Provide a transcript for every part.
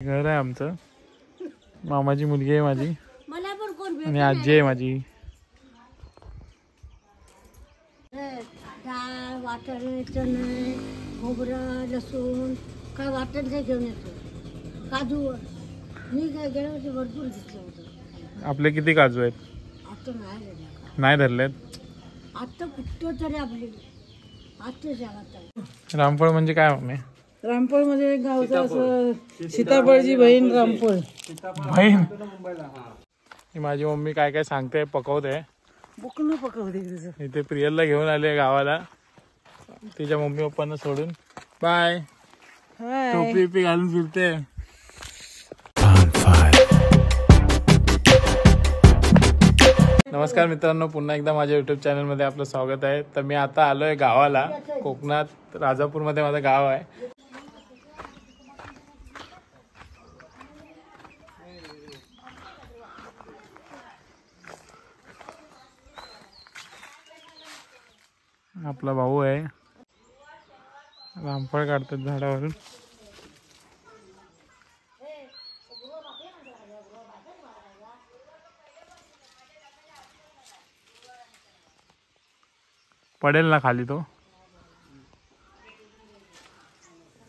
घर आहे आमचं. मामाची मुलगी आहे माझी आणि आजी आहे माझी. डाळ वाटाणे खोबरं लसूण काय वाटण ते घेऊन येतो. काजू मी काय गेल्या वर्षी भरपूर घेतलं होतं. आपले किती काजू आहेत? आता नाही धरलेत. आता कुठं तरी आपली आता जागात. रामफळ म्हणजे काय मम्मी? रामफळ म्हणजे गावचं असं सीताफळची बहीण रामफळ. बहीण? ही माझी मम्मी काय काय सांगते, पकवते. बुकणं पकवते तुझं. इथे प्रियलला घेऊन आले गावाला तिच्या मम्मी पप्पांना सोडून. बाय. टोपी पी घालून फिरते. नमस्कार मित्रांनो, पुन्हा एकदा माझ्या युट्यूब चॅनलमध्ये आपलं स्वागत आहे. तर मी आता आलोय गावाला, कोकणात राजापूरमध्ये माझं गाव आहे. आपला भाऊ आहे, रामफळ काढतात झाडावरून. पडेल ना खाली तो.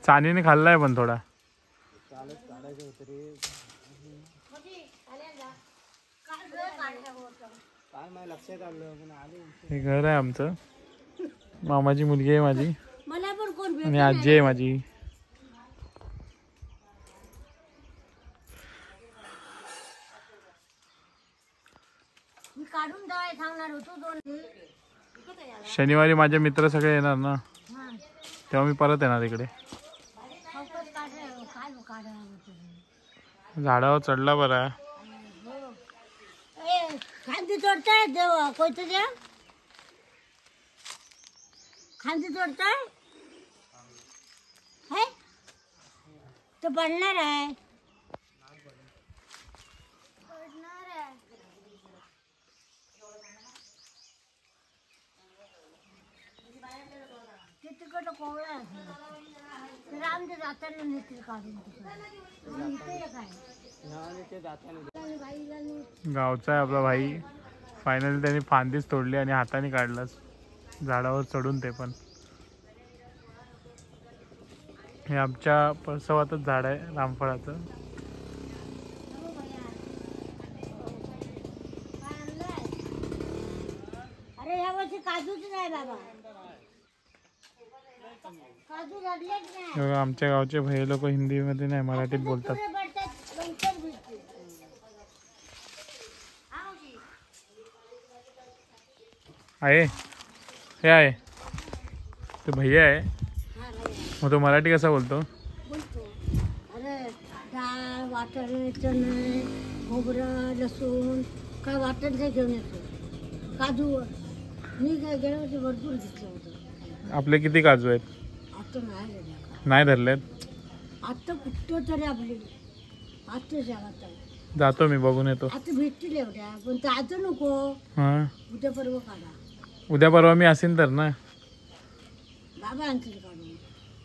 चानीने खाल्लाय पण थोडा. हे घर आहे आमचं. मामाची मुलगी आहे माझी आणि आजी आहे माझी. शनिवारी माझे मित्र सगळे येणार ना, तेव्हा मी परत येणार इकडे. झाडावर चढला बरा. खांदी तोडताय देवा कोणतं द्या खांदी तोडताय है तो पडणार आहे. तिकडं कोवळा आहे. रामचे जाताना नेतील काढून. गावचा आहे आपला भाई. फायनली त्यांनी फांदीच तोडली आणि हाताने काढलाच झाडावर चढून. ते पण हे आमच्या परसवातच झाड आहे रामफळाचं. अरे ह्या वर्षी काजूच नाही बाबा. काजू लागलेच नाही. आमच्या गावचे भैया लोक हिंदीमध्ये नाही मराठीत बोलतात. आहे हे आहे तो भैया आहे. मग तो मराठी कसा बोलतो? अरे डाळ वाटाणे खोबरं लसूण काय वाटण ते घेऊन येतो. काजू मी काय गेल्या वर्षी भरपूर घेतलं होतं. आपले किती काजू आहेत? आता नाही धरलेत. आता कुठं तरी आपली आता जागात आहे. जातो मी, बघून येतो. आता भेटतील एवढ्या पण ताजं नको. हा, उद्या परवा काढा. उद्या परवा मी असेन तर ना. बाबा आणतील काढून.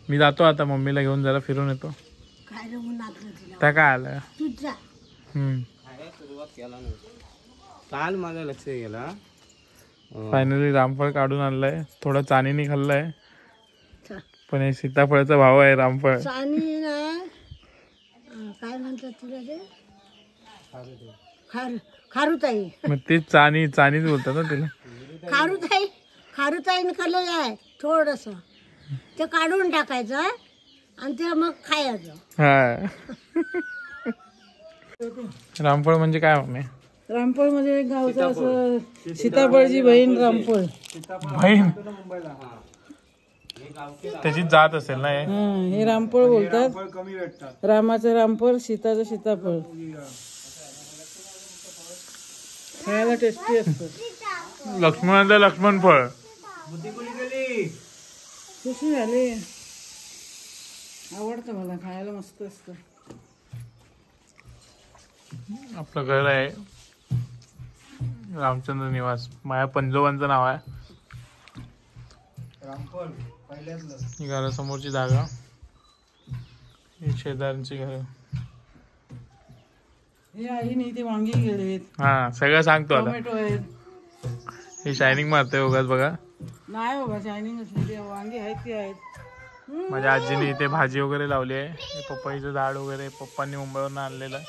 मी जातो आता, मम्मीला घेऊन जरा फिरून येतो. काय रे म्हणून आपलं तिला त्या काय आलं. तुझा सुरुवात केला नाही. काल माझं लक्ष गेला. फायनली रामफळ काढून आणलंय. थोडं चानीने खाल्लंय पण हे सीताफळाचा भाव आहे रामफळ. चानी ना काय म्हणतात तुला ते खारुताई. मग ते चानीच बोलतात ना तिला. खारुताईने खाल्लेलं आहे थोडस. ते काढून टाकायचं आणि ते मग खायचं. हा. रामफळ म्हणजे काय मम्मी? रामफळ म्हणजे गावचं असं सीताफळची बहीण रामफळ. बहीण? त्याची जात असेल ना. हे रामफळ बोलतात. रामाचं रामफळ, सीताचं सीताफळ. खायला टेस्टी असतं. लक्ष्मणाचं लक्ष्मण फळ. कशी झाली? आवडतं मला खायला, मस्त असतं. आपलं घर आहे रामचंद्र निवास. माझ्या पंजोबांचं नाव आहे. ही घरासमोरची जागा, ही शेजाऱ्यांची घर. हे आहे नाही ते वांगी गेलेत, हा सगळं सांगतो आता. टोमॅटो आहेत. हे शायनिंग मारतोय उगाच बघा. नाही बाबा शायनिंग असली ते वांगी आहेत ते आहेत. माझ्या आजीने इथे भाजी वगैरे लावली आहे. हे पपईचं झाड वगैरे पप्पांनी मुंबईवरून आणलेलं आहे.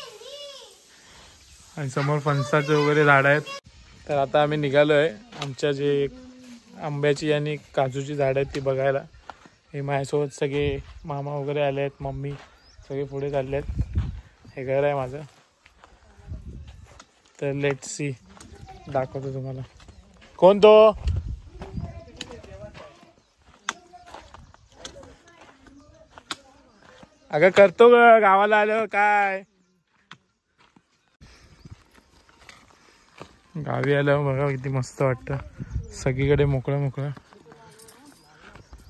आणि समोर फणसाचे वगैरे झाड आहेत. तर आता आम्ही निघालोय आमच्या जे आंब्याची आणि काजूची झाड आहेत ती बघायला. हे माझ्यासोबत सगळे मामा वगैरे आले आहेत, मम्मी सगळे पुढे चालले आहेत. हे घर आहे माझं. तर लेट सी दाखवतो तुम्हाला. कोण तो? अगं करतो ग, गावाला आल्यावर काय. गावी आल्यावर बघा किती मस्त वाटतं. सगळीकडे मोकळं मोकळं.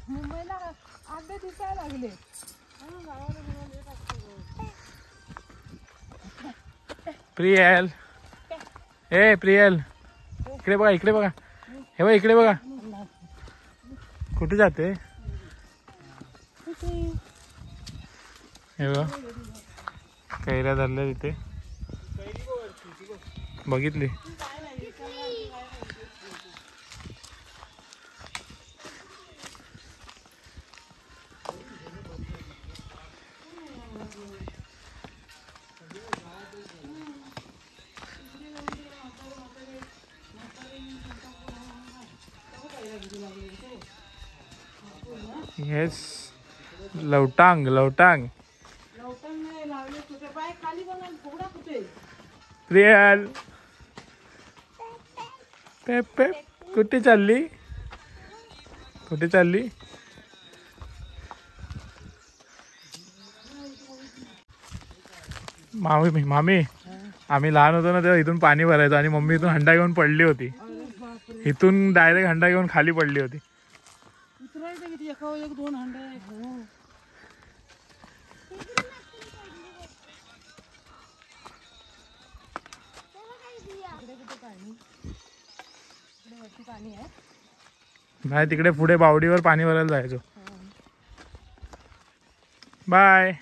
मुंबईला आंबे दिसायला लागले. प्रियल, ए प्रियल इकडे बघा, इकडे बघा. हे बघा इकडे बघा. कुठे जाते? हे बघा कैऱ्या धरल्या तिथे, बघितली. येस, लवटांग लवटांग. प्रियल पेप पेप कुठे चालली? कुठे चालली? मामी मामी आम्ही लहान होतो ना तेव्हा इथून पाणी भरायचो आणि मम्मी इथून हंडा घेऊन पडली होती. इथून डायरेक्ट हंडा घेऊन खाली पडली होती. एक दोन हंडे. नाही तिकडे पुढे बावडीवर पाणी भरायला जायचो. बाय.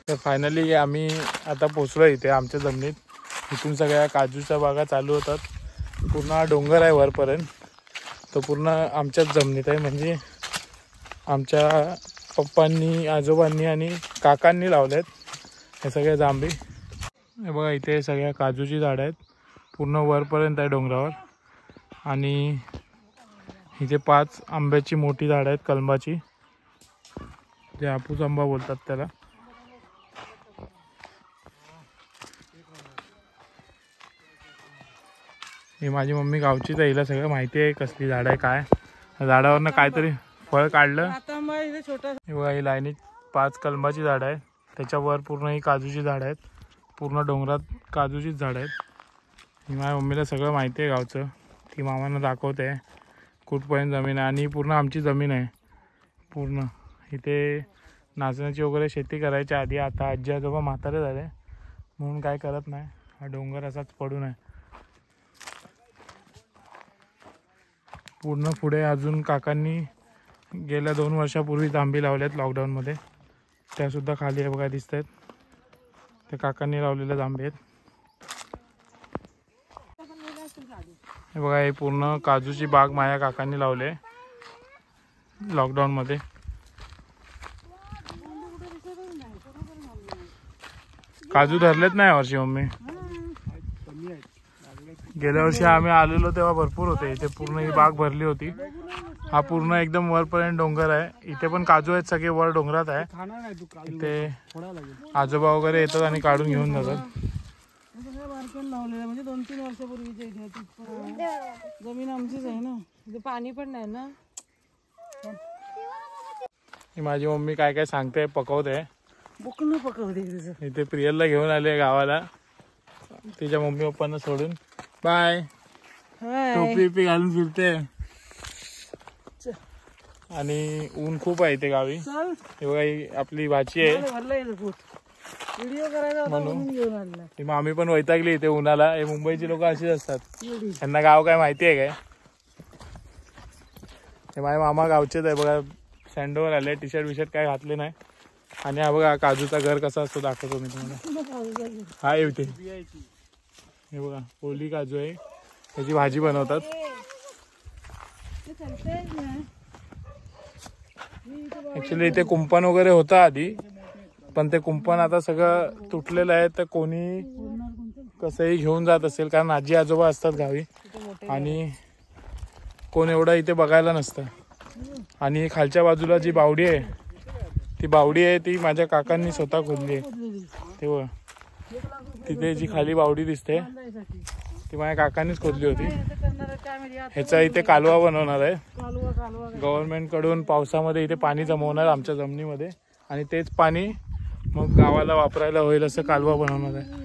तर फायनली आम्ही आता पोचलो इथे आमच्या जमिनीत. इथून सगळ्या काजूच्या बागा चालू होतात. पूर्ण हा डोंगर आहे वरपर्यंत. तो पूर्ण आमच्याच जमिनीत आहे. म्हणजे आमच्या पप्पांनी, आजोबांनी आणि काकांनी लावले आहेत हे सगळे जांभी. हे बघा इथे सगळ्या काजूची झाडं आहेत. पूर्ण वरपर्यंत आहे डोंगरावर. आणि इथे 5 आंब्याची मोठी झाडं आहेत कलमाची, जे हापूस आंबा बोलतात त्याला. ही माझी मम्मी गावचीच आहे, हिला सगळं माहिती आहे कसली झाड आहे काय. झाडावरनं काहीतरी फळ काढलं. हे बघा ही लाईनीत 5 कलमाची झाडं आहेत. त्याच्यावर पूर्ण ही काजूची झाडं आहेत. पूर्ण डोंगरात काजूचीच झाडं आहेत. ही माझ्या मम्मीला सगळं माहिती आहे गावचं. ती मामांना दाखवते कुठपर्यंत जमीन आहे. आणि ही पूर्ण आमची जमीन आहे पूर्ण. इथे नाचण्याची वगैरे शेती करायच्या आधी. आता आजी आजोबा म्हातारे झाले म्हणून काय करत नाही. हा डोंगर असाच पडून आहे. पूर्ण पुढे अजून काकांनी गेल्या 2 वर्षापूर्वी जांभी लावल्यात लॉकडाऊनमध्ये. त्यासुद्धा खाली आहे बघा दिसत आहेत. ते काकांनी लावलेल्या जांभी आहेत. हे बघा हे पूर्ण काजूची बाग माझ्या काकांनी लावले लॉकडाऊनमध्ये. काजू धरलेत नाही वर्षी मम्मी. गेल्या वर्षी आम्ही आलेलो तेव्हा भरपूर होते इथे. पूर्ण ही बाग भरली होती. हा पूर्ण एकदम वरपर्यंत डोंगर आहे. इथे पण काजू आहेत सगळे वर डोंगरात आहे. इथे आजोबा वगैरे येतात आणि काढून घेऊन जातात. म्हणजे 2-3 वर्षापूर्वीचे जमीन आमचीच आहे ना. इथे पाणी पण नाही ना. ही माझी मम्मी काय काय सांगते पकवते. बुकनं पकवते. इथे प्रियलला घेऊन आले गावाला तिच्या मम्मी पप्पांना सोडून. बाय. टोपी घालून फिरते. आणि ऊन खूप आहे इथे गावी. हे बघा ही आपली भाची आहे व्हिडिओ करायला म्हणून घेऊन आणला. ती मामी पण वैतागली इथे उन्हाला. हे मुंबईची लोक अशीच असतात. त्यांना गाव काय माहिती आहे काय. हे माझे मामा गावचेच आहे बघा. सँडोवर आले. टी शर्ट काय घातले नाही. आणि हा बघा काजूचा घर कसा असतो दाखवतो मी तुम्हाला. हा येते हे बघा ओली काजू आहे, त्याची भाजी बनवतात. ऍक्च्युली इथे कुंपण वगैरे होतं आधी, पण ते कुंपण आता सगळं तुटलेलं आहे. तर कोणी कसंही घेऊन जात असेल, कारण आजी आजोबा असतात गावी आणि कोण एवढा इथे बघायला नसतं. आणि खालच्या बाजूला जी बावडी आहे, ती बावडी आहे ती माझ्या काकांनी स्वतः खोदली आहे. तेव्हा तिथे जी खाली बावडी दिसते ती माझ्या काकांनीच खोदली होती. ह्याचा इथे कालवा बनवणार आहे गव्हर्नमेंट कडून. पावसामध्ये इथे पाणी जमवणार आमच्या जमिनीमध्ये आणि तेच पाणी मग गावाला वापरायला होईल असं कालवा बनवणार आहे.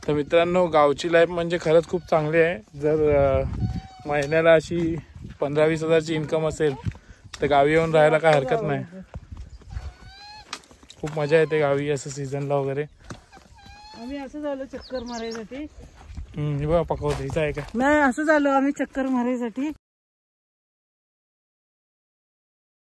तर मित्रांनो, गावची लाईफ म्हणजे खरंच खूप चांगली आहे. जर महिन्याला अशी 15-20 हजारची इन्कम असेल तर गावी येऊन राहायला काय हरकत नाही. खूप मजा येते गावी असं सीझनला वगैरे. आम्ही असं झालं चक्कर मारायसाठी. हे बघा पकवते आहे का नाही, असं झालं आम्ही चक्कर मारायसाठी